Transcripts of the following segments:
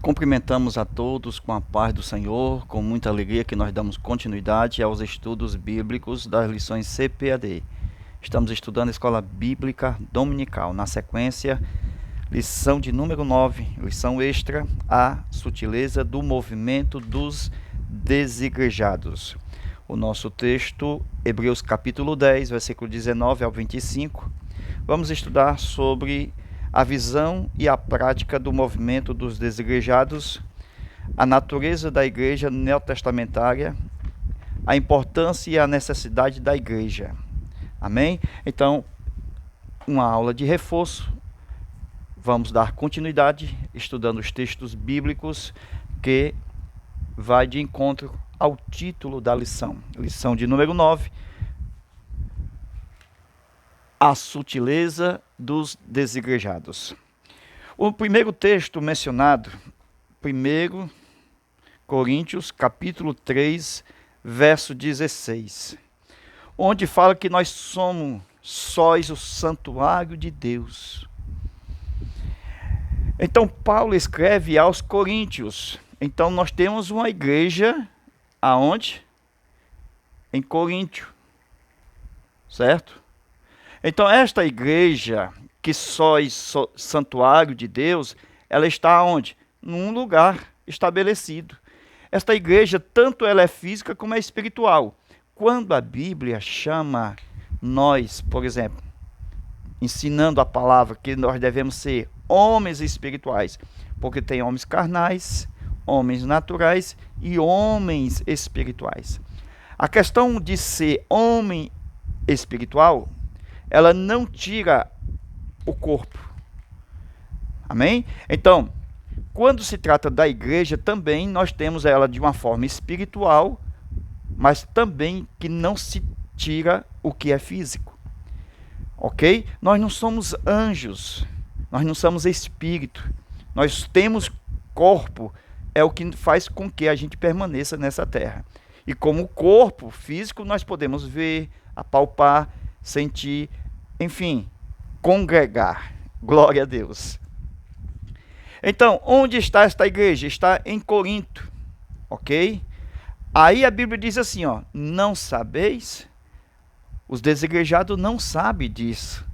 Cumprimentamos a todos com a paz do Senhor, com muita alegria que nós damos continuidade aos estudos bíblicos das lições CPAD. Estamos estudando a Escola Bíblica Dominical. Na sequência, lição de número 9, lição extra, a sutileza do movimento dos desigrejados. O nosso texto, Hebreus capítulo 10, versículo 19 ao 25. Vamos estudar sobre a visão e a prática do movimento dos desigrejados, a natureza da igreja neotestamentária, a importância e a necessidade da igreja. Amém? Então, uma aula de reforço. Vamos dar continuidade estudando os textos bíblicos que vai de encontro ao título da lição. Lição de número 9. A sutileza dos desigrejados. O primeiro texto mencionado, 1 Coríntios, capítulo 3, verso 16, onde fala que nós sois o santuário de Deus. Então, Paulo escreve aos Coríntios. Então, nós temos uma igreja, aonde? Em Coríntio, certo? Então, esta igreja, que sois santuário de Deus, ela está onde? Num lugar estabelecido. Esta igreja, tanto ela é física como é espiritual. Quando a Bíblia chama nós, por exemplo, ensinando a palavra que nós devemos ser homens espirituais, porque tem homens carnais, homens naturais e homens espirituais. A questão de ser homem espiritual, ela não tira o corpo. Amém? Então, quando se trata da igreja, também nós temos ela de uma forma espiritual, mas também que não se tira o que é físico. Ok? Nós não somos anjos, nós não somos espírito, nós temos corpo, é o que faz com que a gente permaneça nessa terra. E como corpo físico, nós podemos ver, apalpar, sentir, enfim, congregar. Glória a Deus. Então, onde está esta igreja? Está em Corinto, ok? Aí a Bíblia diz assim, ó, não sabeis? Os desigrejados não sabem disso.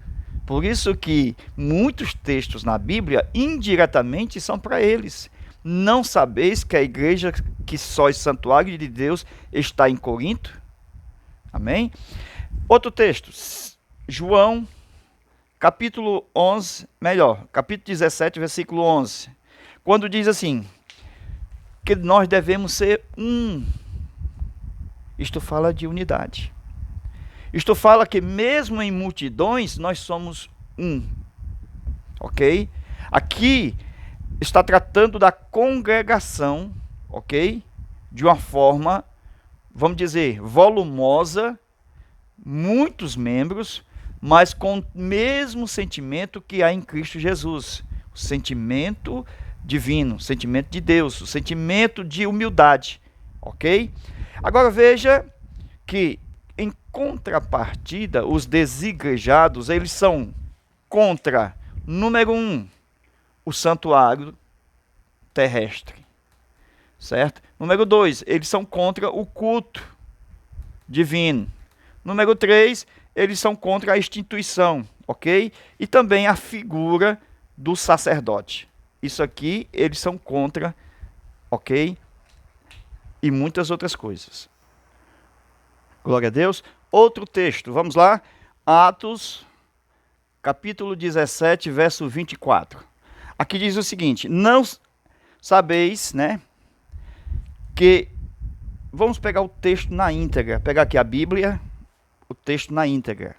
Por isso que muitos textos na Bíblia, indiretamente, são para eles. Não sabeis que a igreja que sois santuário de Deus está em Corinto? Amém? Outro texto, João, capítulo 11, capítulo 17, versículo 11. Quando diz assim, que nós devemos ser um. Isto fala de unidade. Isto fala que mesmo em multidões, nós somos um. Ok? Aqui está tratando da congregação, ok? De uma forma, vamos dizer, volumosa, muitos membros, mas com o mesmo sentimento que há em Cristo Jesus. O sentimento divino, o sentimento de Deus, o sentimento de humildade, ok? Agora veja que, em contrapartida, os desigrejados, eles são contra, número 1, o santuário terrestre, certo? Número 2, eles são contra o culto divino. Número 3, eles são contra a instituição, ok? E também a figura do sacerdote. Isso aqui, eles são contra, ok? E muitas outras coisas. Glória a Deus. Outro texto, vamos lá. Atos, capítulo 17, verso 24. Aqui diz o seguinte, não sabeis, né, que... Vamos pegar o texto na íntegra, pegar aqui a Bíblia, o texto na íntegra.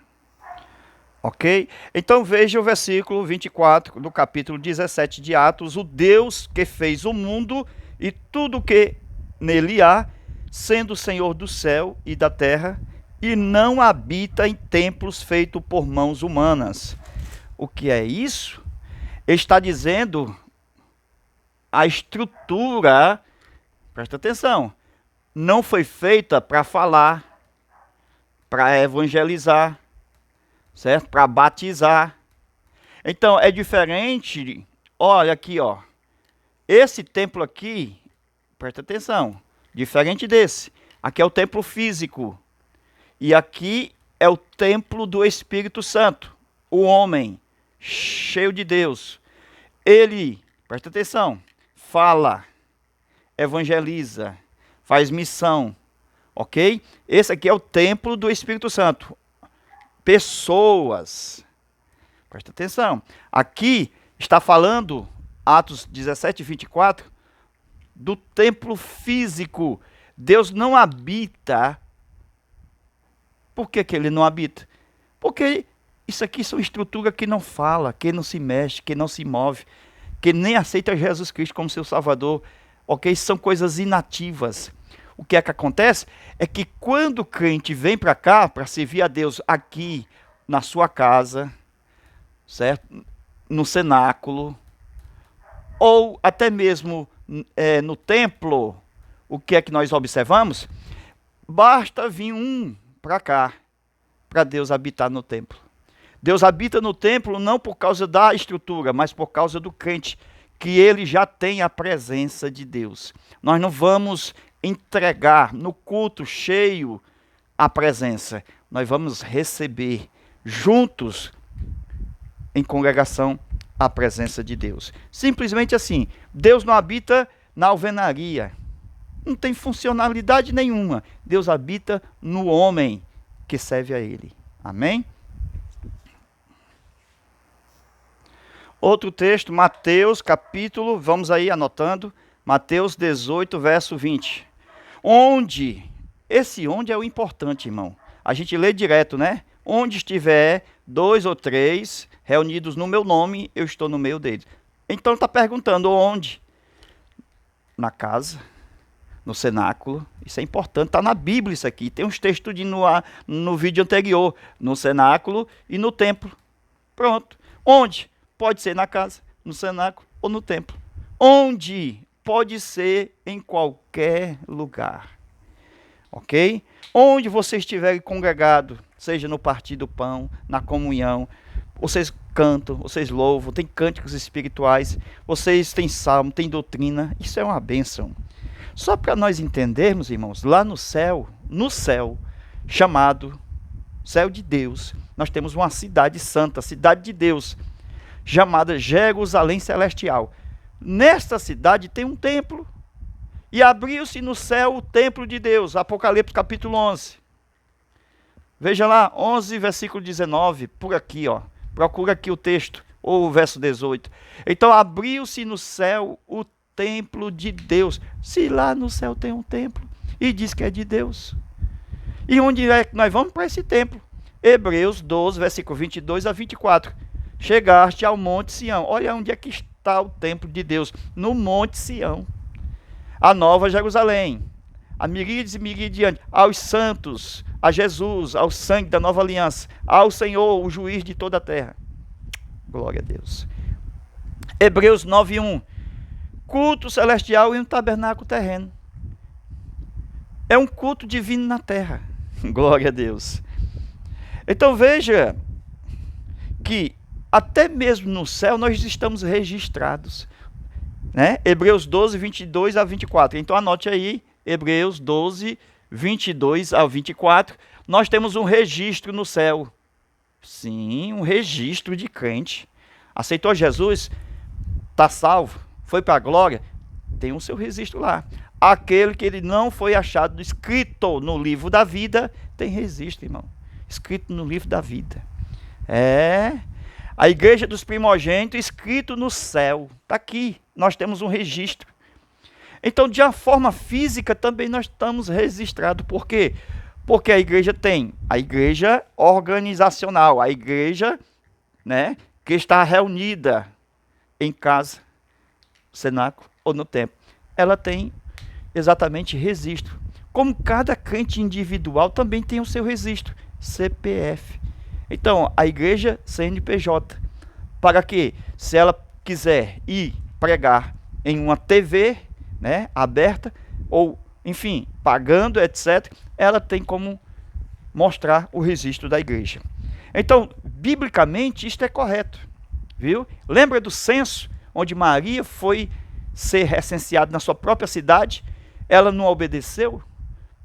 Ok? Então veja o versículo 24 do capítulo 17 de Atos. O Deus que fez o mundo e tudo que nele há, sendo o Senhor do céu e da terra, e não habita em templos feitos por mãos humanas. O que é isso? Ele está dizendo a estrutura, presta atenção, não foi feita para falar, para evangelizar, certo? Para batizar. Então, é diferente, olha aqui, ó. Esse templo aqui, presta atenção, diferente desse. Aqui é o templo físico. E aqui é o templo do Espírito Santo. O homem cheio de Deus. Ele, presta atenção, fala, evangeliza, faz missão. Ok? Esse aqui é o templo do Espírito Santo. Pessoas. Presta atenção. Aqui está falando, Atos 17, 24, do templo físico. Deus não habita. Por que ele não habita? Porque isso aqui são estruturas que não fala, que não se mexe, que não se move, que nem aceita Jesus Cristo como seu Salvador. Ok? São coisas inativas. O que é que acontece? É que quando o crente vem para cá, para servir a Deus aqui, na sua casa, certo? No cenáculo, ou até mesmo no templo, o que é que nós observamos? Basta vir um para cá, para Deus habitar no templo. Deus habita no templo não por causa da estrutura, mas por causa do crente, que ele já tem a presença de Deus. Nós não vamos entregar no culto cheio a presença. Nós vamos receber juntos, em congregação, a presença de Deus. Simplesmente assim. Deus não habita na alvenaria. Não tem funcionalidade nenhuma. Deus habita no homem que serve a Ele. Amém? Outro texto, Mateus capítulo, vamos aí anotando, Mateus 18, verso 20. Onde, esse onde é o importante, irmão. A gente lê direto, né? Onde estiver 2 ou 3 reunidos no meu nome, eu estou no meio deles. Então está perguntando onde? Na casa, no cenáculo. Isso é importante, está na Bíblia isso aqui. Tem uns textos no vídeo anterior, no cenáculo e no templo. Pronto. Onde? Pode ser na casa, no cenáculo ou no templo. Onde? Pode ser em qualquer lugar. Ok? Onde você estiver congregado, seja no partir do pão, na comunhão, vocês cantam, vocês louvam, tem cânticos espirituais, vocês têm salmo, tem doutrina, isso é uma bênção. Só para nós entendermos, irmãos, lá no céu, chamado céu de Deus, nós temos uma cidade santa, cidade de Deus, chamada Jerusalém Celestial. Nesta cidade tem um templo. E abriu-se no céu o templo de Deus. Apocalipse capítulo 11. Veja lá, 11, versículo 19. Por aqui, ó. Procura aqui o texto. Ou o verso 18. Então abriu-se no céu o templo de Deus. Se lá no céu tem um templo. E diz que é de Deus. E onde é que nós vamos? Para esse templo. Hebreus 12, versículo 22 a 24. Chegaste ao Monte Sião. Olha onde é que está o templo de Deus. No Monte Sião. A Nova Jerusalém, a miríades e miríades diante, aos santos, a Jesus, ao sangue da nova aliança, ao Senhor, o juiz de toda a terra. Glória a Deus. Hebreus 9:1, culto celestial em um tabernáculo terreno. É um culto divino na terra. Glória a Deus. Então veja que até mesmo no céu nós estamos registrados. Né? Hebreus 12, 22 a 24. Então anote aí, Hebreus 12, 22 a 24. Nós temos um registro no céu. Sim, um registro de crente. Aceitou Jesus, está salvo, foi para a glória, tem o seu registro lá. Aquele que ele não foi achado escrito no livro da vida, tem registro, irmão. Escrito no livro da vida. A igreja dos primogênitos, escrito no céu. Está aqui, nós temos um registro. Então, de uma forma física, também nós estamos registrados. Por quê? Porque a igreja tem a igreja organizacional, a igreja, né, que está reunida em casa, cenáculo ou no templo. Ela tem exatamente registro. Como cada crente individual também tem o seu registro, CPF. Então, a igreja CNPJ, para que, se ela quiser ir pregar em uma TV, né, aberta, ou, enfim, pagando, etc., ela tem como mostrar o registro da igreja. Então, biblicamente, isto é correto, viu? Lembra do censo, onde Maria foi ser recenseado na sua própria cidade, ela não obedeceu.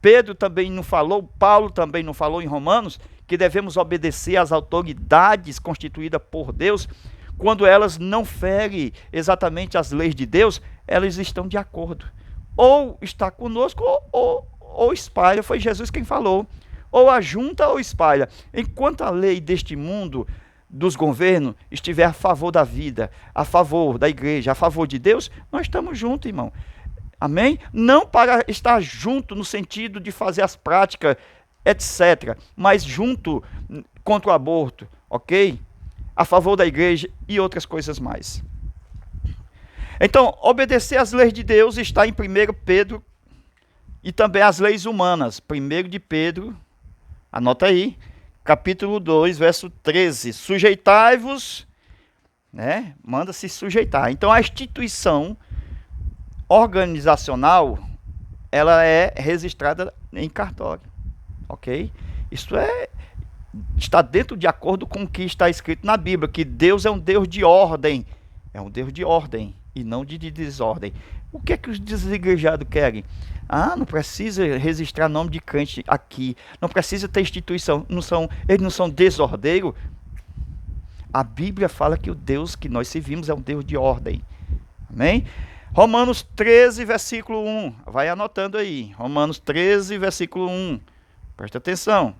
Pedro também não falou, Paulo também não falou em Romanos, que devemos obedecer às autoridades constituídas por Deus, quando elas não ferem exatamente as leis de Deus, elas estão de acordo. Ou está conosco, ou espalha, foi Jesus quem falou. Ou ajunta ou espalha. Enquanto a lei deste mundo, dos governos, estiver a favor da vida, a favor da igreja, a favor de Deus, nós estamos juntos, irmão. Amém? Não para estar junto no sentido de fazer as práticas, etc. Mas junto contra o aborto, ok? A favor da igreja e outras coisas mais. Então, obedecer às leis de Deus está em 1 Pedro e também as leis humanas. 1 de Pedro, anota aí, capítulo 2, verso 13. Sujeitai-vos, né? Manda se sujeitar. Então, a instituição organizacional, ela é registrada em cartório, ok? Isso está dentro de acordo com o que está escrito na Bíblia, que Deus é um Deus de ordem, e não de desordem. O que é que os desigrejados querem? Não precisa registrar nome de crente aqui, não precisa ter instituição, eles não são desordeiros. A Bíblia fala que o Deus que nós servimos é um Deus de ordem, amém? Romanos 13, versículo 1. Vai anotando aí. Romanos 13, versículo 1. Presta atenção.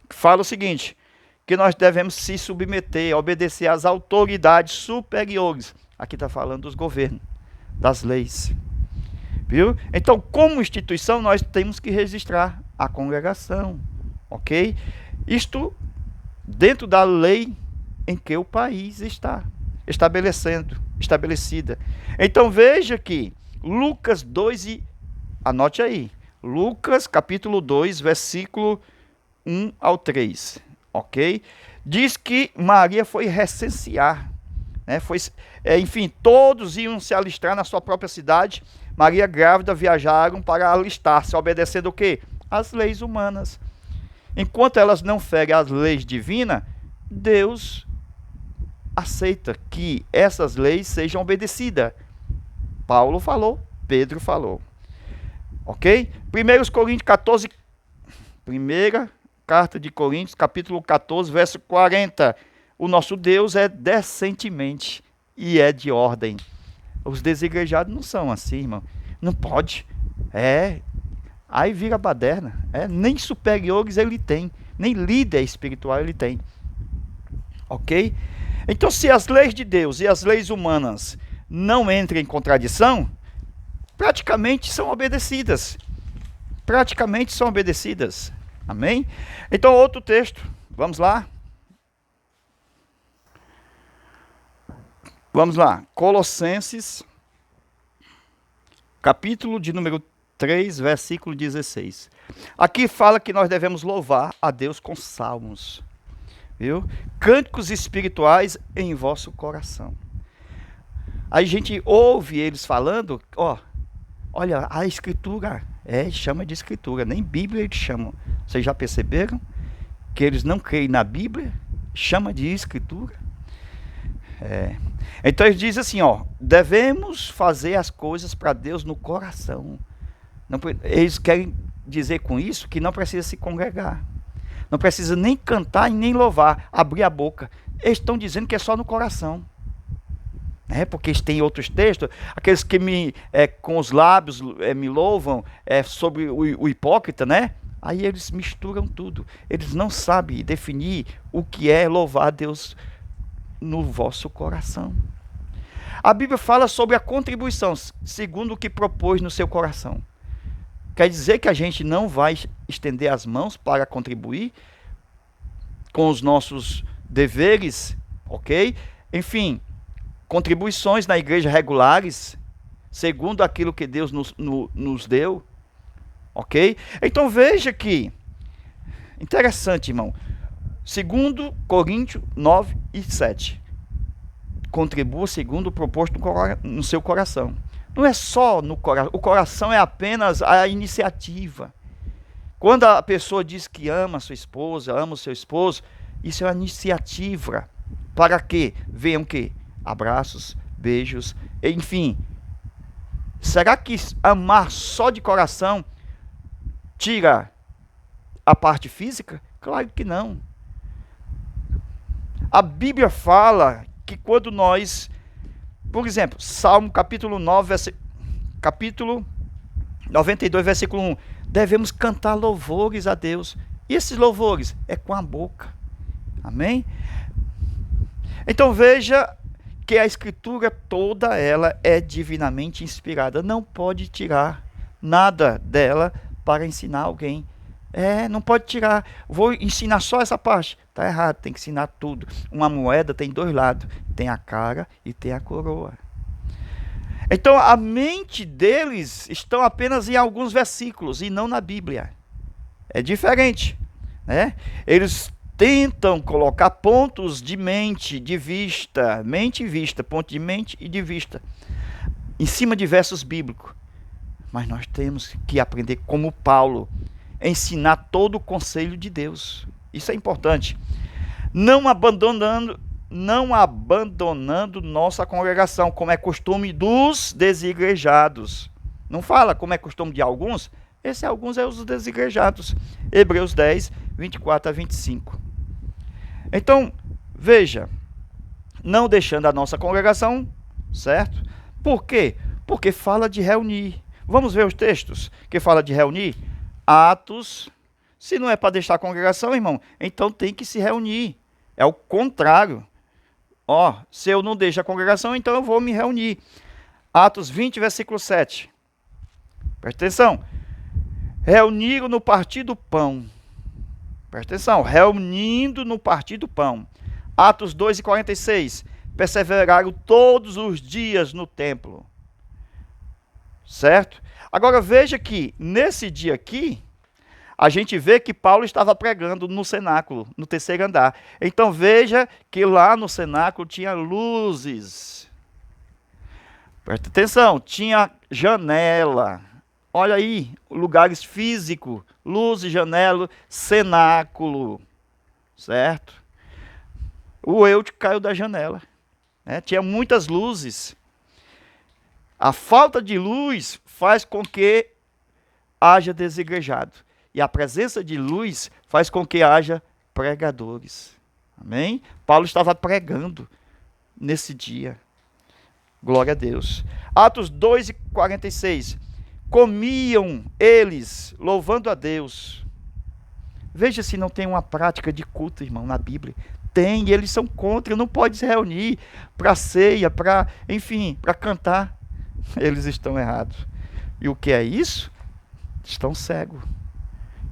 Fala o seguinte: que nós devemos se submeter, obedecer às autoridades superiores. Aqui está falando dos governos, das leis. Viu? Então, como instituição, nós temos que registrar a congregação. Ok? Isto dentro da lei em que o país está estabelecida. Então veja que Lucas 2 e anote aí. Lucas capítulo 2, versículo 1 ao 3, ok? Diz que Maria foi recensear, né? Enfim, todos iam se alistar na sua própria cidade. Maria grávida viajaram para alistar-se, obedecendo o quê? As leis humanas. Enquanto elas não ferem as leis divinas, Deus aceita que essas leis sejam obedecidas. Paulo falou, Pedro falou. Ok? 1 Coríntios 14, primeira carta de Coríntios, capítulo 14, verso 40. O nosso Deus é decentemente e é de ordem. Os desigrejados não são assim, irmão. Não pode. Aí vira baderna. Nem superiores ele tem, nem líder espiritual ele tem. Ok? Então, se as leis de Deus e as leis humanas não entram em contradição, praticamente são obedecidas. Amém? Então, outro texto. Vamos lá. Colossenses, capítulo de número 3, versículo 16. Aqui fala que nós devemos louvar a Deus com salmos. Viu? Cânticos espirituais em vosso coração. Aí a gente ouve eles falando, olha, a escritura, chama de escritura, nem Bíblia eles chamam. Vocês já perceberam que eles não creem na Bíblia? Chama de escritura. Então eles dizem assim, devemos fazer as coisas para Deus no coração. Eles querem dizer com isso que não precisa se congregar. Não precisa nem cantar e nem louvar, abrir a boca. Eles estão dizendo que é só no coração. Porque eles têm outros textos, aqueles que com os lábios me louvam, sobre o hipócrita, né? Aí eles misturam tudo. Eles não sabem definir o que é louvar a Deus no vosso coração. A Bíblia fala sobre a contribuição, segundo o que propôs no seu coração. Quer dizer que a gente não vai estender as mãos para contribuir com os nossos deveres, ok? Enfim, contribuições na igreja regulares, segundo aquilo que Deus nos deu, ok? Então veja que, interessante, irmão, 2 Coríntios 9 e 7. Contribua segundo o proposto no seu coração. Não é só no coração, o coração é apenas a iniciativa. Quando a pessoa diz que ama sua esposa, ama o seu esposo, isso é uma iniciativa. Para que venham o quê? Abraços, beijos, enfim, Será que amar só de coração tira a parte física? Claro que não. A Bíblia fala que quando nós, por exemplo, Salmo capítulo 9, capítulo 92, versículo 1, devemos cantar louvores a Deus. E esses louvores é com a boca. Amém? Então veja que a escritura toda ela é divinamente inspirada. Não pode tirar nada dela para ensinar alguém. Não pode tirar. Vou ensinar só essa parte. Está errado, tem que ensinar tudo. Uma moeda tem dois lados. Tem a cara e tem a coroa. Então a mente deles estão apenas em alguns versículos e não na Bíblia. É diferente, né? Eles tentam colocar pontos de mente, de vista, mente e vista, ponto de mente e de vista, em cima de versos bíblicos. Mas nós temos que aprender como Paulo, ensinar todo o conselho de Deus. Isso é importante. Não abandonando nossa congregação, como é costume dos desigrejados. Não fala como é costume de alguns. Esse alguns é os desigrejados. Hebreus 10, 24 a 25. Então, veja, não deixando a nossa congregação, certo? Por quê? Porque fala de reunir. Vamos ver os textos que fala de reunir? Atos. Se não é para deixar a congregação, irmão, então tem que se reunir. É o contrário. Se eu não deixo a congregação, então eu vou me reunir. Atos 20, versículo 7. Presta atenção. Reuniram no partir do pão. Presta atenção. Reunindo no partir do pão. Atos 2 e 46. Perseveraram todos os dias no templo. Certo? Agora veja que nesse dia aqui, a gente vê que Paulo estava pregando no cenáculo, no terceiro andar. Então veja que lá no cenáculo tinha luzes. Presta atenção, tinha janela. Olha aí, lugares físicos, luzes, janela, cenáculo. Certo? O Eutico caiu da janela. Né? Tinha muitas luzes. A falta de luz faz com que haja desigrejado. E a presença de luz faz com que haja pregadores. Amém? Paulo estava pregando nesse dia. Glória a Deus. Atos 2 e 46. Comiam eles, louvando a Deus. Veja se não tem uma prática de culto, irmão, na Bíblia. Tem, e eles são contra. Não pode se reunir para ceia, para, enfim, para cantar. Eles estão errados. E o que é isso? Estão cegos.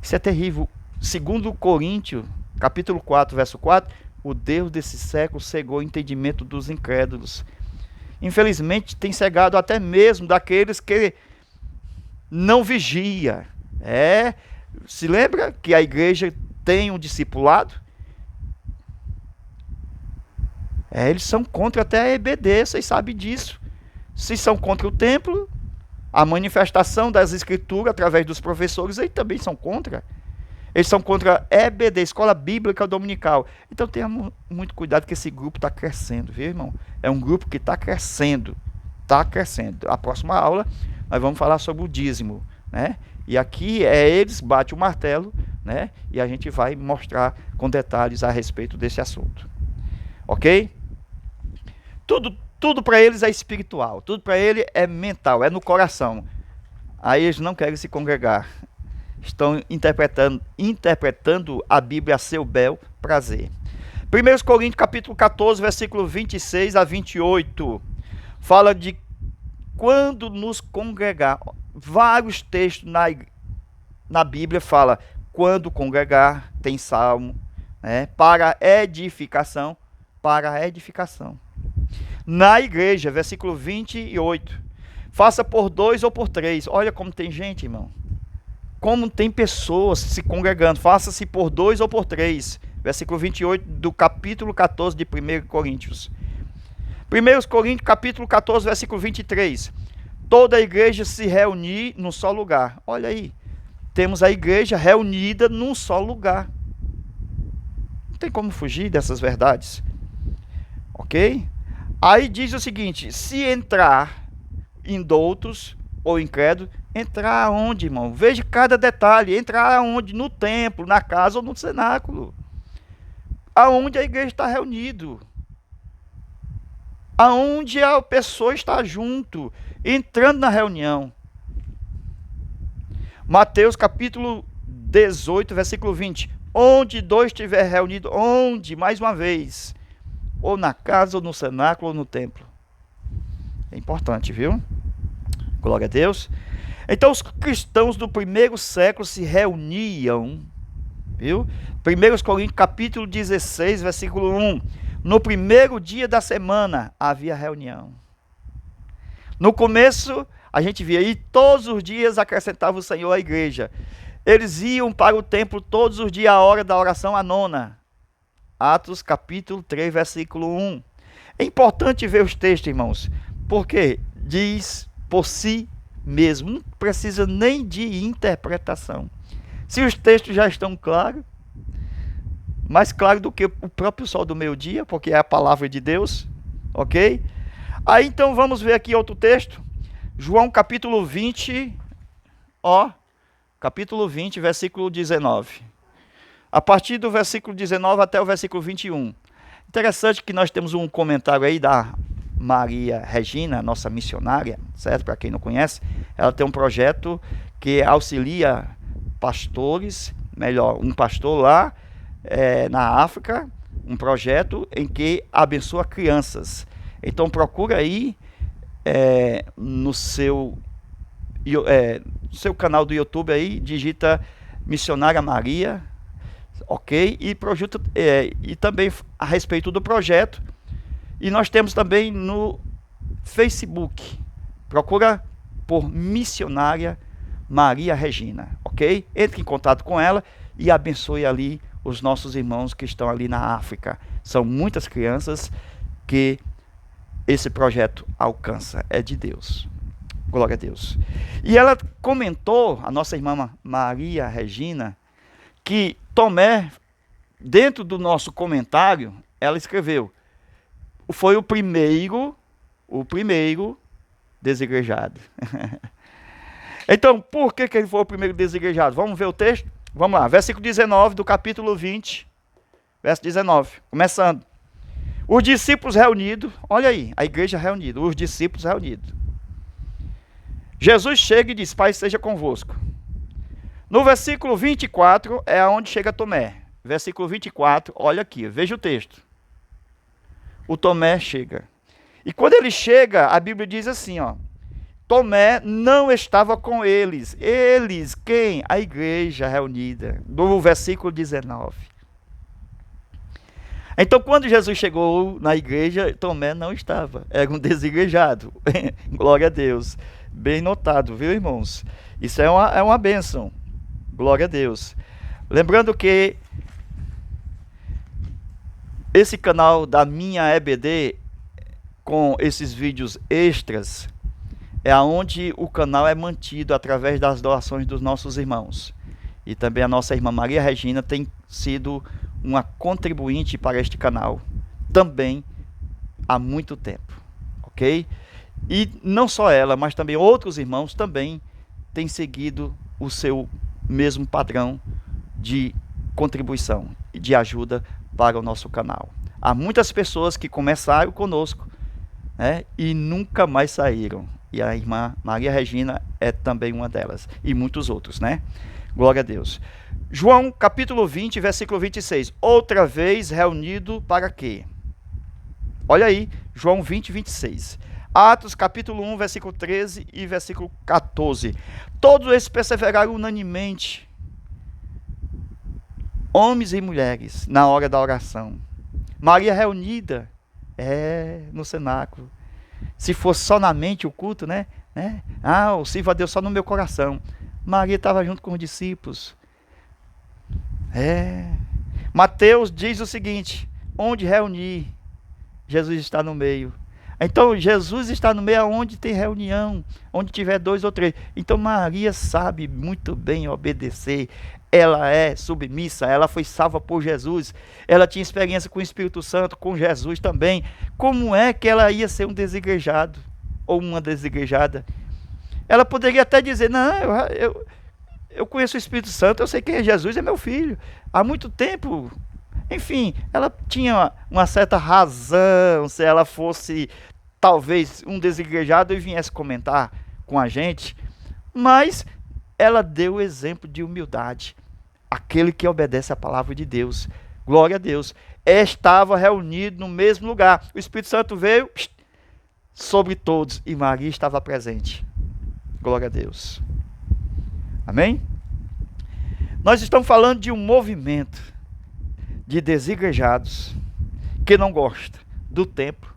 Isso é terrível. Segundo Coríntios, capítulo 4, verso 4, o Deus desse século cegou o entendimento dos incrédulos. Infelizmente, tem cegado até mesmo daqueles que não vigia. Se lembra que a igreja tem um discipulado? Eles são contra até a EBD, vocês sabem disso. Se são contra o templo, a manifestação das escrituras através dos professores, eles também são contra. Eles são contra a EBD, Escola Bíblica Dominical. Então tenha muito cuidado que esse grupo está crescendo, viu, irmão? É um grupo que está crescendo. Está crescendo. A próxima aula nós vamos falar sobre o dízimo, né? E aqui eles batem o martelo, né? E a gente vai mostrar com detalhes a respeito desse assunto. Ok? Tudo para eles é espiritual, tudo para ele é mental, é no coração. Aí eles não querem se congregar. Estão interpretando a Bíblia a seu bel prazer. 1 Coríntios capítulo 14, versículo 26 a 28. Fala de quando nos congregar. Vários textos na Bíblia fala quando congregar, tem salmo, né? Para edificação. Na igreja, versículo 28. Faça por 2 ou por 3. Olha como tem gente, irmão. Como tem pessoas se congregando. Faça-se por 2 ou por 3. Versículo 28 do capítulo 14 de 1 Coríntios. 1 Coríntios capítulo 14, versículo 23. Toda a igreja se reunir num só lugar. Olha aí. Temos a igreja reunida num só lugar. Não tem como fugir dessas verdades. Ok? Aí diz o seguinte: se entrar, indoutos ou incrédulos, entrar aonde, irmão? Veja cada detalhe. Entrar aonde? No templo, na casa ou no cenáculo. Aonde a igreja está reunido. Aonde a pessoa está junto, entrando na reunião. Mateus capítulo 18, versículo 20. Onde dois estiver reunido, onde, mais uma vez, ou na casa, ou no cenáculo, ou no templo. É importante, viu? Glória a Deus. Então os cristãos do primeiro século se reuniam, viu? 1 Coríntios capítulo 16, versículo 1. No primeiro dia da semana havia reunião. No começo, a gente via aí, todos os dias acrescentava o Senhor à igreja. Eles iam para o templo todos os dias, a hora da oração, a nona. Atos capítulo 3, versículo 1. É importante ver os textos, irmãos, porque diz por si mesmo, não precisa nem de interpretação. Se os textos já estão claros, mais claro do que o próprio sol do meio-dia, porque é a palavra de Deus, ok? Aí então vamos ver aqui outro texto, João capítulo 20, capítulo 20, versículo 19. A partir do versículo 19 até o versículo 21. Interessante que nós temos um comentário aí da Maria Regina, nossa missionária, certo? Para quem não conhece, ela tem um projeto que auxilia pastores, melhor, um pastor lá na África, um projeto em que abençoa crianças. Então procura aí no seu canal do YouTube aí, digita Missionária Maria, ok? E também a respeito do projeto. E nós temos também no Facebook, procura por Missionária Maria Regina, ok? Entre em contato com ela e abençoe ali os nossos irmãos que estão ali na África. São muitas crianças que esse projeto alcança, é de Deus. Glória a Deus. E ela comentou, a nossa irmã Maria Regina, que Tomé, dentro do nosso comentário, ela escreveu, foi o primeiro desigrejado. Então, por que ele foi o primeiro desigrejado? Vamos ver o texto? Vamos lá, versículo 19 do capítulo 20, verso 19, começando. Os discípulos reunidos, olha aí, a igreja reunida, os discípulos reunidos. Jesus chega e diz, Pai seja convosco. No versículo 24 é onde chega Tomé. Versículo 24, olha aqui, veja o texto. O Tomé chega. E quando ele chega, a Bíblia diz assim, Tomé não estava com eles. Eles, quem? A igreja reunida. Do versículo 19. Então, quando Jesus chegou na igreja, Tomé não estava. Era um desigrejado. Glória a Deus. Bem notado, viu, irmãos? Isso é uma bênção. Glória a Deus. Lembrando que esse canal da minha EBD, com esses vídeos extras, é onde o canal é mantido através das doações dos nossos irmãos. E também a nossa irmã Maria Regina tem sido uma contribuinte para este canal, também há muito tempo, ok? E não só ela, mas também outros irmãos também têm seguido o seu mesmo padrão de contribuição e de ajuda para o nosso canal. Há muitas pessoas que começaram conosco, né, e nunca mais saíram. E a irmã Maria Regina é também uma delas. E muitos outros, né? Glória a Deus. João capítulo 20, versículo 26. Outra vez reunido para quê? Olha aí, João 20, 26. Atos capítulo 1, versículo 13 e versículo 14. Todos esses perseveraram unanimemente, homens e mulheres, na hora da oração. Maria reunida no cenáculo. Se fosse só na mente o culto, né? Eu sirvo a Deus só no meu coração. Maria estava junto com os discípulos. Mateus diz o seguinte, onde reunir, Jesus está no meio. Então Jesus está no meio onde tem reunião, onde tiver 2 ou 3. Então Maria sabe muito bem obedecer. Ela é submissa, ela foi salva por Jesus, ela tinha experiência com o Espírito Santo, com Jesus também. Como é que ela ia ser um desigrejado? ou uma desigrejada. Ela poderia até dizer, não, eu conheço o Espírito Santo, eu sei quem é Jesus, é meu filho. Há muito tempo. Enfim, ela tinha uma certa razão se ela fosse talvez um desigrejado e viesse comentar com a gente, mas ela deu o exemplo de humildade. Aquele que obedece à palavra de Deus. Glória a Deus. Estava reunido no mesmo lugar. O Espírito Santo veio sobre todos e Maria estava presente. Glória a Deus. Amém? Nós estamos falando de um movimento de desigrejados que não gosta do templo,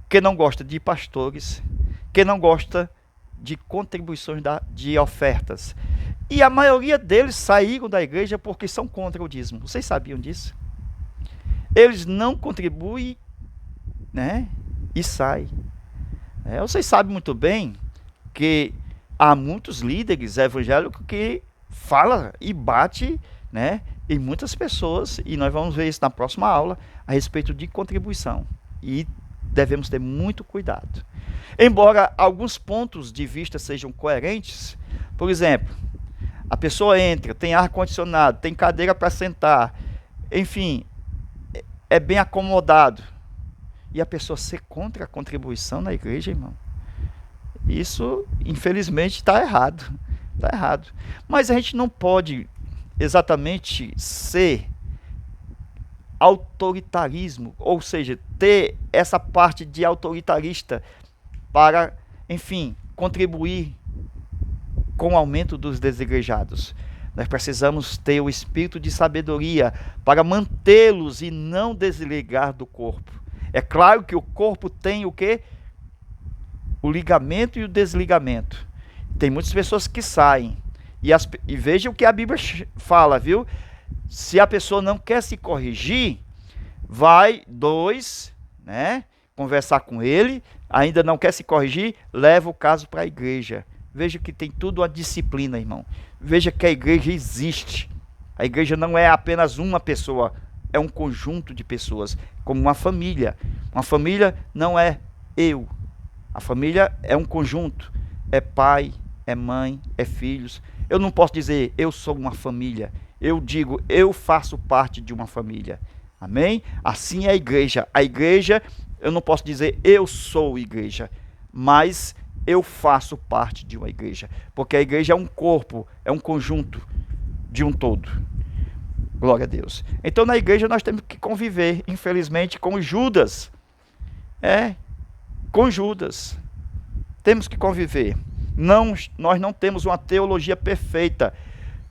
que não gosta de pastores, que não gosta de contribuições de ofertas. E a maioria deles saíram da igreja porque são contra o dízimo. Vocês sabiam disso? Eles não contribuem, né? E saem. Vocês sabem muito bem que há muitos líderes evangélicos que falam e bate, né, em muitas pessoas, e nós vamos ver isso na próxima aula, a respeito de contribuição. E devemos ter muito cuidado. Embora alguns pontos de vista sejam coerentes, por exemplo, a pessoa entra, tem ar-condicionado, tem cadeira para sentar, enfim, é bem acomodado. E a pessoa ser contra a contribuição na igreja, irmão, isso, infelizmente, está errado. Está errado. Mas a gente não pode exatamente ser autoritarismo, ou seja, ter essa parte de autoritarista para, enfim, contribuir com o aumento dos desigrejados. Nós precisamos ter o espírito de sabedoria para mantê-los e não desligar do corpo. É claro que o corpo tem o quê? O ligamento e o desligamento. Tem muitas pessoas que saem. E veja o que a Bíblia fala, viu? Se a pessoa não quer se corrigir, vai dois, né, conversar com ele, ainda não quer se corrigir, leva o caso para a igreja. Veja que tem tudo a disciplina, irmão. Veja que a igreja existe. A igreja não é apenas uma pessoa, é um conjunto de pessoas, como uma família. Uma família não é eu. A família é um conjunto. É pai, é mãe, é filhos. Eu não posso dizer eu sou uma família. Eu digo eu faço parte de uma família. Amém? Assim é a igreja. A igreja, eu não posso dizer eu sou igreja, mas eu faço parte de uma igreja. Porque a igreja é um corpo, é um conjunto de um todo. Glória a Deus. Então na igreja nós temos que conviver, infelizmente, com Judas. Com Judas. Temos que conviver. Nós não temos uma teologia perfeita.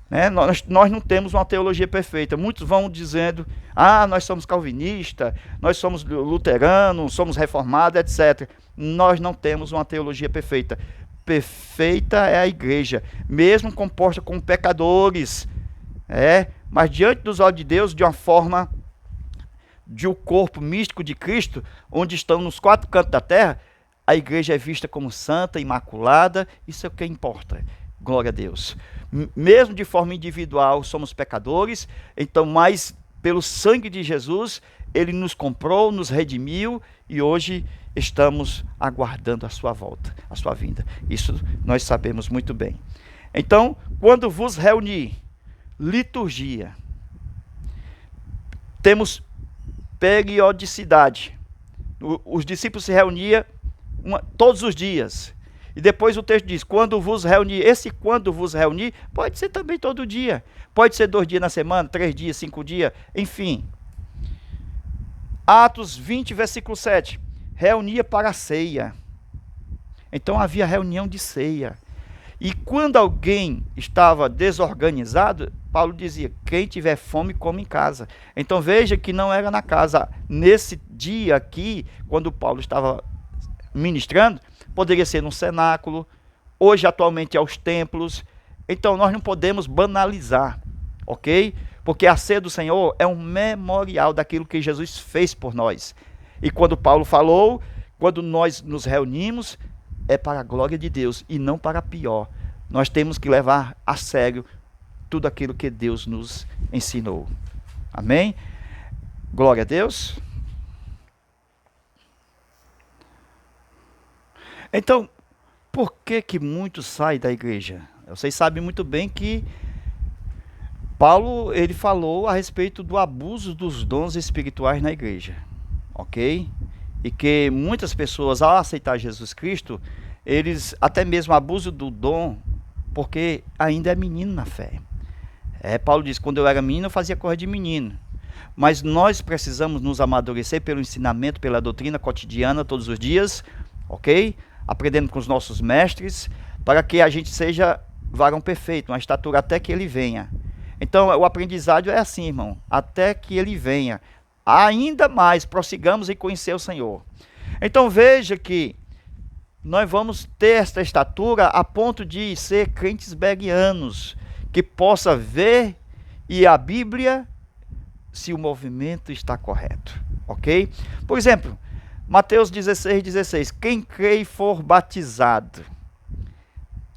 Né? Nós não temos uma teologia perfeita. Muitos vão dizendo, nós somos calvinistas, nós somos luteranos, somos reformados, etc. Nós não temos uma teologia perfeita. Perfeita é a igreja, mesmo composta com pecadores. Mas diante dos olhos de Deus, de uma forma de um corpo místico de Cristo, onde estão nos quatro cantos da terra, a igreja é vista como santa, imaculada. Isso é o que importa. Glória a Deus. Mesmo de forma individual somos pecadores, então, mas pelo sangue de Jesus, ele nos comprou, nos redimiu e hoje estamos aguardando a sua volta, a sua vinda. Isso nós sabemos muito bem. Então, quando vos reunir, liturgia, temos periodicidade. Os discípulos se reuniam todos os dias. E depois o texto diz, quando vos reunir. Esse quando vos reunir pode ser também todo dia. Pode ser 2 dias na semana, 3 dias, 5 dias, enfim. Atos 20, versículo 7. Reunia para a ceia. Então havia reunião de ceia. E quando alguém estava desorganizado, Paulo dizia, quem tiver fome, come em casa. Então veja que não era na casa. Nesse dia aqui, quando Paulo estava ministrando, poderia ser num cenáculo, hoje atualmente aos templos. Então nós não podemos banalizar, ok? Porque a ceia do Senhor é um memorial daquilo que Jesus fez por nós. E quando Paulo falou, quando nós nos reunimos, é para a glória de Deus e não para a pior. Nós temos que levar a sério tudo aquilo que Deus nos ensinou. Amém? Glória a Deus. Então, por que que muitos saem da igreja? Vocês sabem muito bem que Paulo, ele falou a respeito do abuso dos dons espirituais na igreja, ok? E que muitas pessoas, ao aceitar Jesus Cristo, eles até mesmo abusam do dom, porque ainda é menino na fé. Paulo diz, quando eu era menino, eu fazia coisa de menino. Mas nós precisamos nos amadurecer pelo ensinamento, pela doutrina cotidiana, todos os dias, ok? Aprendendo com os nossos mestres, para que a gente seja varão perfeito, uma estatura até que ele venha. Então, o aprendizado é assim, irmão, até que ele venha. Ainda mais, prossigamos em conhecer o Senhor. Então, veja que nós vamos ter esta estatura a ponto de ser crentes beguianos, que possa ver e a Bíblia se o movimento está correto, ok? Por exemplo, Mateus 16:16, quem crê e for batizado.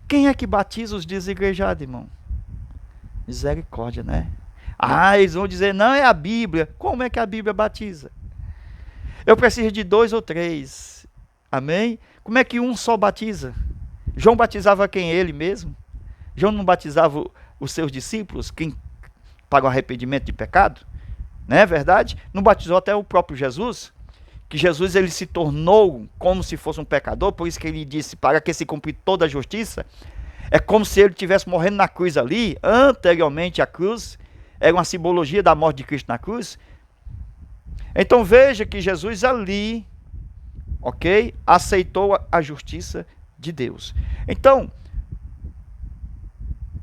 Quem é que batiza os desigrejados, irmão? Misericórdia, né? Eles vão dizer, não, é a Bíblia. Como é que a Bíblia batiza? Eu preciso de 2 ou 3. Amém? Como é que um só batiza? João batizava quem? Ele mesmo? João não batizava os seus discípulos, quem paga o arrependimento de pecado? Não é verdade? Não batizou até o próprio Jesus? Que Jesus ele se tornou como se fosse um pecador, por isso que ele disse, para que se cumprir toda a justiça. É como se ele estivesse morrendo na cruz ali, anteriormente à cruz, era uma simbologia da morte de Cristo na cruz. Então veja que Jesus ali, ok, aceitou a justiça de Deus. Então,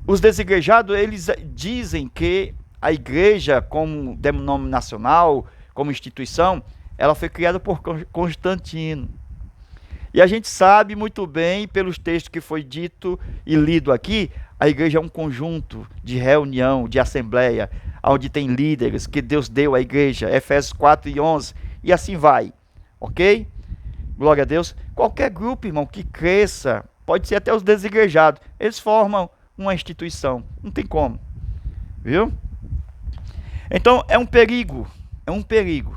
os desigrejados, eles dizem que a igreja, como denominacional, como instituição, ela foi criada por Constantino. E a gente sabe muito bem, pelos textos que foi dito e lido aqui, a igreja é um conjunto de reunião, de assembleia, onde tem líderes que Deus deu à igreja, Efésios 4:11, e assim vai, ok? Glória a Deus. Qualquer grupo, irmão, que cresça, pode ser até os desigrejados, eles formam uma instituição, não tem como, viu? Então é um perigo, é um perigo.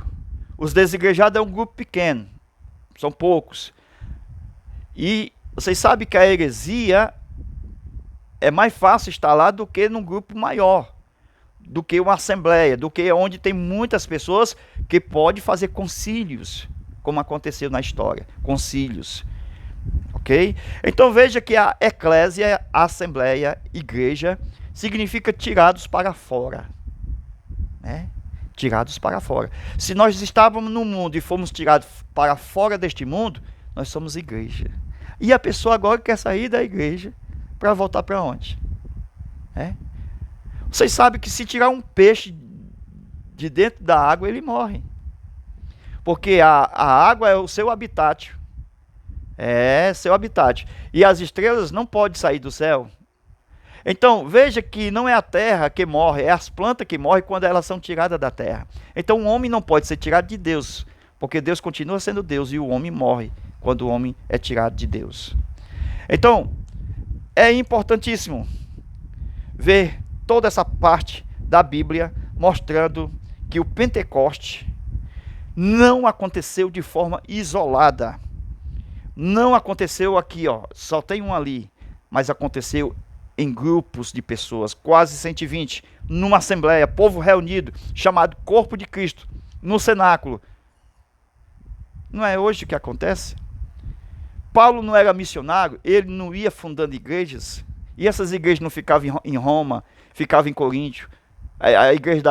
Os desigrejados é um grupo pequeno, são poucos. E vocês sabem que a heresia é mais fácil estar lá do que num grupo maior, do que uma assembleia, do que onde tem muitas pessoas que podem fazer concílios, como aconteceu na história, concílios. Ok? Então veja que a eclésia, a assembleia, igreja, significa tirados para fora. Né? Tirados para fora. Se nós estávamos no mundo e fomos tirados para fora deste mundo, nós somos igreja. E a pessoa agora quer sair da igreja para voltar para onde? Vocês sabem que se tirar um peixe de dentro da água, ele morre. Porque a água é o seu habitat. É seu habitat. E as estrelas não podem sair do céu. Então, veja que não é a terra que morre, é as plantas que morrem quando elas são tiradas da terra. Então, o homem não pode ser tirado de Deus, porque Deus continua sendo Deus e o homem morre quando o homem é tirado de Deus. Então, é importantíssimo ver toda essa parte da Bíblia mostrando que o Pentecoste não aconteceu de forma isolada. Não aconteceu aqui, ó, só tem um ali, mas aconteceu em grupos de pessoas, quase 120, numa assembleia, povo reunido, chamado Corpo de Cristo, no cenáculo. Não é hoje que acontece? Paulo não era missionário, ele não ia fundando igrejas, e essas igrejas não ficavam em Roma, ficavam em Coríntio, a igreja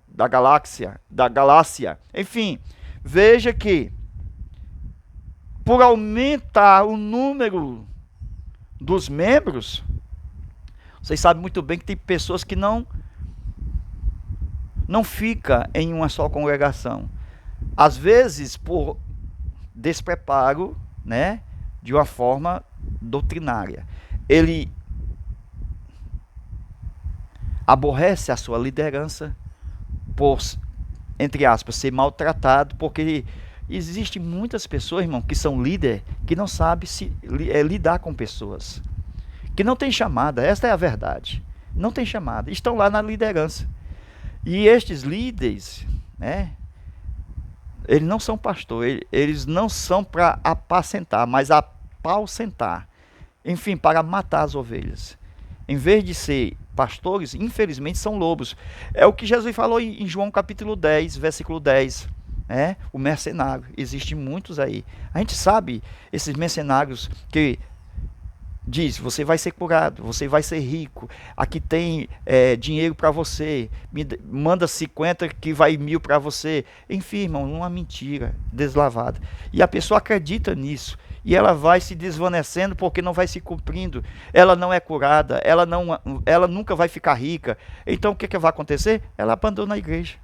da Galácia, enfim, veja que por aumentar o número dos membros, vocês sabem muito bem que tem pessoas que não ficam em uma só congregação. Às vezes, por despreparo, né, de uma forma doutrinária. Ele aborrece a sua liderança por, entre aspas, ser maltratado, porque existem muitas pessoas, irmão, que são líderes, que não sabem lidar com pessoas, que não tem chamada, esta é a verdade, não tem chamada, estão lá na liderança. E estes líderes, né, Eles não são pastor, eles não são para apacentar, mas apaucentar. Enfim, para matar as ovelhas. Em vez de ser pastores, infelizmente são lobos. É o que Jesus falou em João capítulo 10, versículo 10. O mercenário. Existem muitos aí. A gente sabe esses mercenários que diz, você vai ser curado, você vai ser rico, aqui tem dinheiro para você, manda 50 que vai 1000 para você. Enfim, irmão, uma mentira deslavada. E a pessoa acredita nisso. E ela vai se desvanecendo porque não vai se cumprindo. Ela não é curada, ela nunca vai ficar rica. Então o que vai acontecer? Ela abandona a igreja.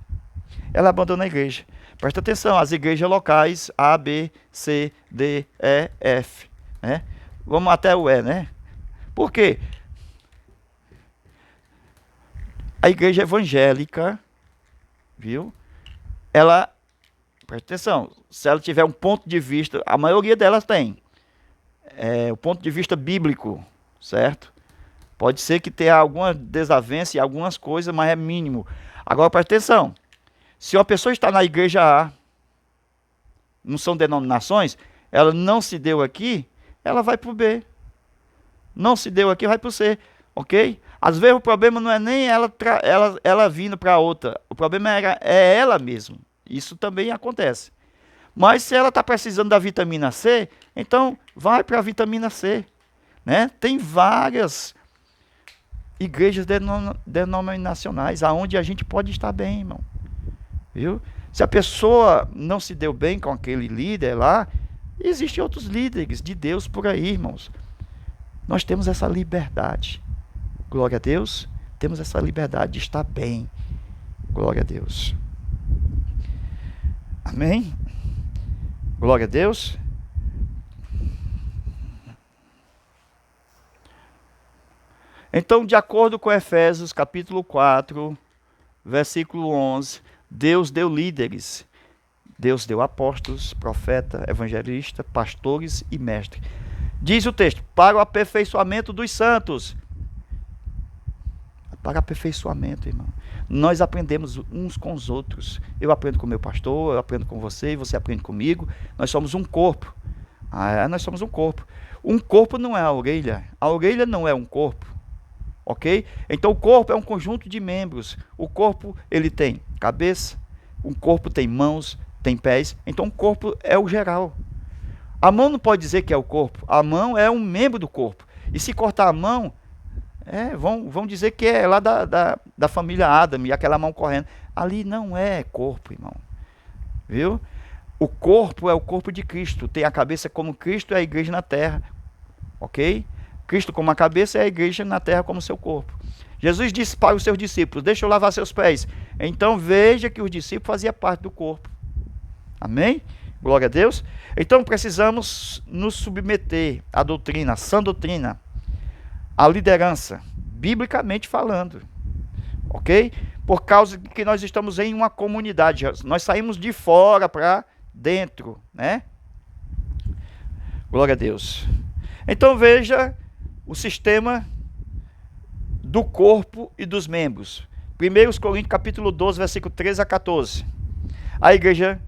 Ela abandona a igreja. Presta atenção, as igrejas locais A, B, C, D, E, F. Vamos até o E, né? Por quê? A igreja evangélica, viu? Ela, presta atenção, se ela tiver um ponto de vista, a maioria delas tem, o ponto de vista bíblico, certo? Pode ser que tenha alguma desavença em algumas coisas, mas é mínimo. Agora, presta atenção, se uma pessoa está na igreja A, não são denominações, ela não se deu aqui, ela vai para o B. Não se deu aqui, vai para o C. Ok? Às vezes o problema não é nem ela vindo para outra. O problema é ela mesma. Isso também acontece. Mas se ela está precisando da vitamina C, então vai para a vitamina C. Né? Tem várias igrejas denominacionais aonde a gente pode estar bem, irmão. Viu? Se a pessoa não se deu bem com aquele líder lá, existem outros líderes de Deus por aí, irmãos. Nós temos essa liberdade. Glória a Deus. Temos essa liberdade de estar bem. Glória a Deus. Amém? Glória a Deus. Então, de acordo com Efésios capítulo 4, versículo 11, Deus deu líderes. Deus deu apóstolos, profeta, evangelista, pastores e mestres. Diz o texto, para o aperfeiçoamento dos santos. Para aperfeiçoamento, irmão. Nós aprendemos uns com os outros. Eu aprendo com o meu pastor, eu aprendo com você, você aprende comigo. Nós somos um corpo. Nós somos um corpo. Um corpo não é a orelha. A orelha não é um corpo. Ok? Então o corpo é um conjunto de membros. O corpo, ele tem cabeça, o corpo tem mãos, tem pés, então o corpo é o geral. A mão não pode dizer que é o corpo, a mão é um membro do corpo. E se cortar a mão, vão dizer que é lá da família Adam, e aquela mão correndo. Ali não é corpo, irmão. Viu? O corpo é o corpo de Cristo, tem a cabeça como Cristo e a igreja na terra. Ok? Cristo como a cabeça e a igreja na terra como seu corpo. Jesus disse para os seus discípulos, deixa eu lavar seus pés. Então veja que os discípulos faziam parte do corpo. Amém? Glória a Deus. Então precisamos nos submeter à doutrina, à sã doutrina, à liderança, biblicamente falando. Ok? Por causa que nós estamos em uma comunidade. Nós saímos de fora para dentro, né? Glória a Deus. Então veja o sistema do corpo e dos membros. 1 Coríntios capítulo 12, versículo 13 a 14. A igreja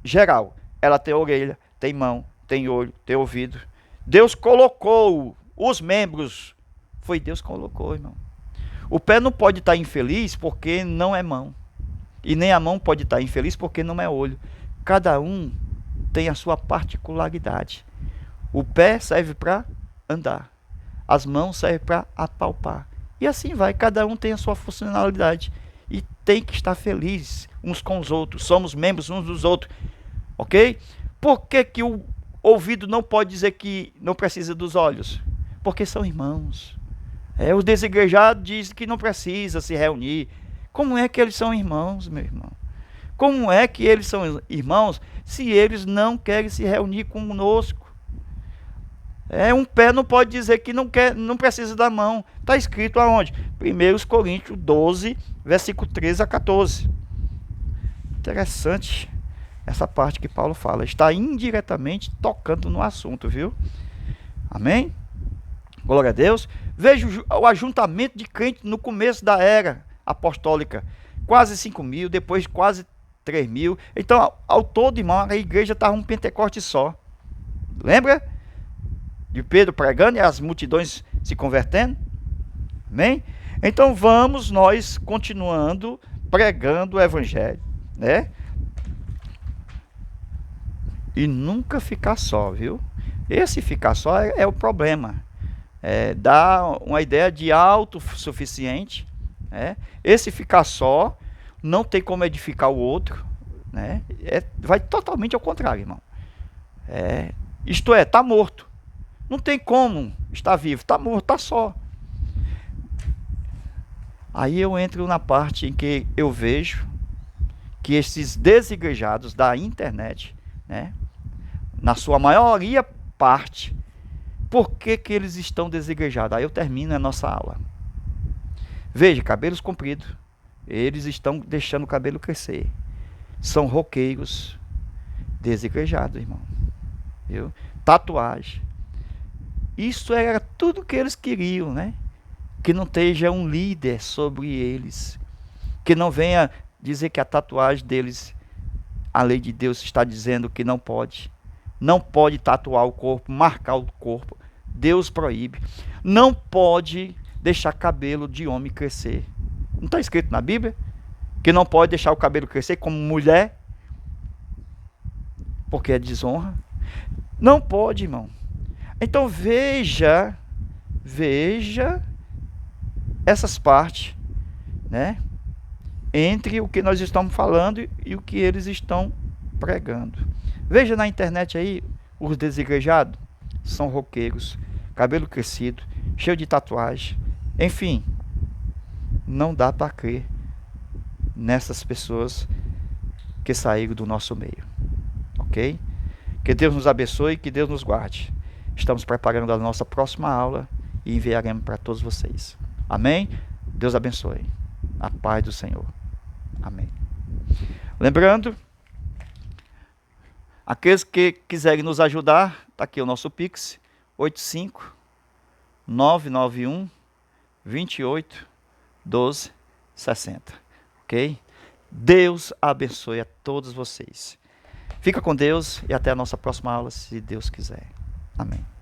geral, ela tem orelha, tem mão, tem olho, tem ouvido. Deus colocou os membros. Foi Deus que colocou, irmão. O pé não pode estar infeliz porque não é mão. E nem a mão pode estar infeliz porque não é olho. Cada um tem a sua particularidade. O pé serve para andar. As mãos servem para apalpar. E assim vai, cada um tem a sua funcionalidade. E tem que estar feliz uns com os outros. Somos membros uns dos outros. Ok? Por que o ouvido não pode dizer que não precisa dos olhos? Porque são irmãos. Os desigrejados dizem que não precisa se reunir. Como é que eles são irmãos, meu irmão? Como é que eles são irmãos se eles não querem se reunir conosco? Um pé não pode dizer que não precisa da mão. Está escrito aonde? 1 Coríntios 12, versículo 13 a 14. Interessante essa parte que Paulo fala. Está indiretamente tocando no assunto, viu? Amém? Glória a Deus. Veja o ajuntamento de crentes no começo da era apostólica. Quase 5.000, depois quase 3.000. Então, ao todo, irmão, a igreja estava um Pentecoste só. Lembra? De Pedro pregando e as multidões se convertendo? Amém? Então vamos nós continuando pregando o evangelho, né? E nunca ficar só, viu? Esse ficar só é o problema. Dá uma ideia de autossuficiente, né? Esse ficar só não tem como edificar o outro, né? Vai totalmente ao contrário, irmão. Isto é, está morto. Não tem como estar vivo, está morto, está só. Aí eu entro na parte em que eu vejo que esses desigrejados da internet, né, na sua maioria parte, por que eles estão desigrejados? Aí eu termino a nossa aula. Veja, cabelos compridos, eles estão deixando o cabelo crescer. São roqueiros desigrejados, irmão. Viu? Tatuagem. Isso era tudo que eles queriam, né? Que não esteja um líder sobre eles. Que não venha dizer que a tatuagem deles, a lei de Deus está dizendo que não pode. Não pode tatuar o corpo, marcar o corpo. Deus proíbe. Não pode deixar cabelo de homem crescer. Não está escrito na Bíblia? Que não pode deixar o cabelo crescer como mulher? Porque é desonra. Não pode, irmão. Então veja essas partes, né? Entre o que nós estamos falando e o que eles estão pregando. Veja na internet aí, os desigrejados são roqueiros, cabelo crescido, cheio de tatuagem. Enfim, não dá para crer nessas pessoas que saíram do nosso meio. Ok? Que Deus nos abençoe, que Deus nos guarde. Estamos preparando a nossa próxima aula e enviaremos para todos vocês. Amém? Deus abençoe. A paz do Senhor. Amém. Lembrando, aqueles que quiserem nos ajudar, está aqui o nosso Pix, 85 991 28 12 60. Ok? Deus abençoe a todos vocês. Fica com Deus e até a nossa próxima aula, se Deus quiser. Amém.